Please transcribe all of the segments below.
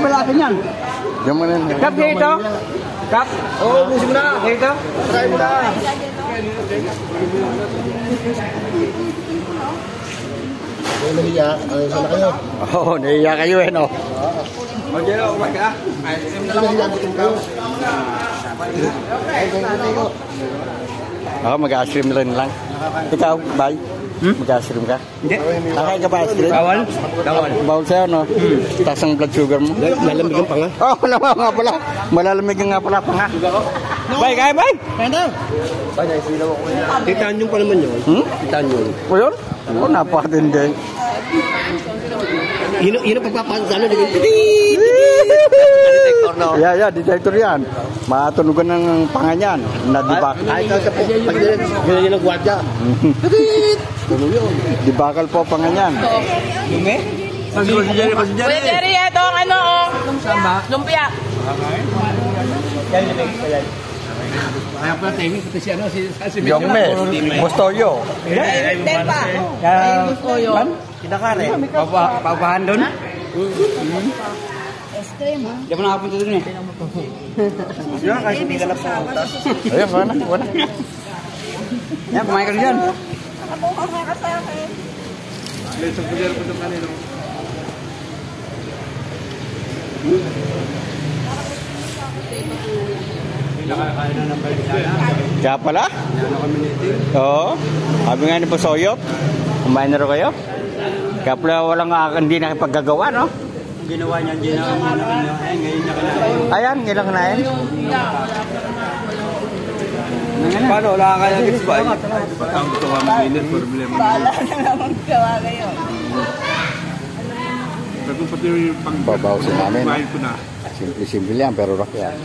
Malaki niyan. Diyan mo na. Kap dito. Kap. Oo, busin mo na. Dito. Try mo na. Nahiya. Sana kayo. Oo, nahiya kayo eh, no? O, dyan ako, kumag ka. Nahiya gutom kayo. Ako, mag-ashrim lang. Ikaw, bye. Mag-ashrim ka? Hindi. Nakain ka ba ashrim? Bawal? Bawal. Bawal sa'yo, no? Taas ang blood sugar mo. Lalamig ang panga. Oo, nga pala. Malalamig nga pala pa nga. Bye, kaya bye. Kaya daw. Titaan nyo pa naman yun. Titaan nyo. O yun? Oo, napakatindi. Yun ang pagpapansa na. Yeah, detector yan. Matunugan ng panga niyan. Nadibak. Ay, ito sa pag nilagyan ng gwadya. Tuloy yun. Dibakal po panga niyan. Dumi? Kuya Jerry, ito ang ano, lumpia. Kaya pala timing, pati si ano, si Yongme, Bustoyo. Del pa. Kinakare. Paupahan doon? Hindi mo nakapunta doon eh. Yan, kasi hindi ka na pumuntas. Ayun, wala. Yan, kumain ka rin dyan. Ako ka sa akin. Kaya pala? Oo. Sabi nga ni Bustoyo, kumain na rin kayo? Kaya pala walang hindi nakipaggagawa, no? Ginawa niya, ngayon niya kailangan. Ayan, ilang na yan. Paano? Wala ka kaya gets ba? Ang gusto ka mag-init, problema. Bahala na naman gawa kayo. Babaw sa namin. Simple yan, pero rock yan.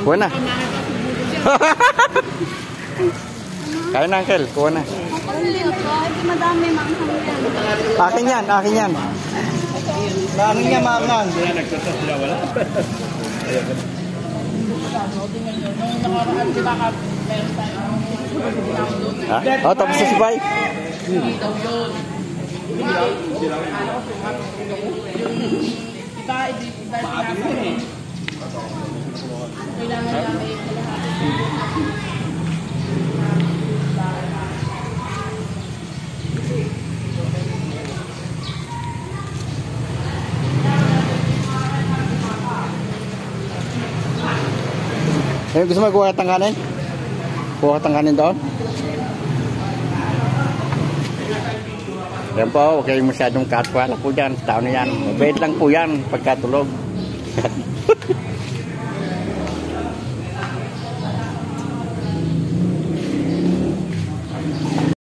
Kuha na. Kaya na, Uncle. Kuha na. Hindi madami manghang yan. Akin yan. Maangin niya, maangang. Ha? Oh, tapos na si Bay. Eh, gusto mo kuha tang kanin? Kuha tang kanin doon? Yan po, huwag kayong masyadong katwala po dyan. Sa taon na yan. Mabait lang po yan pagkatulog.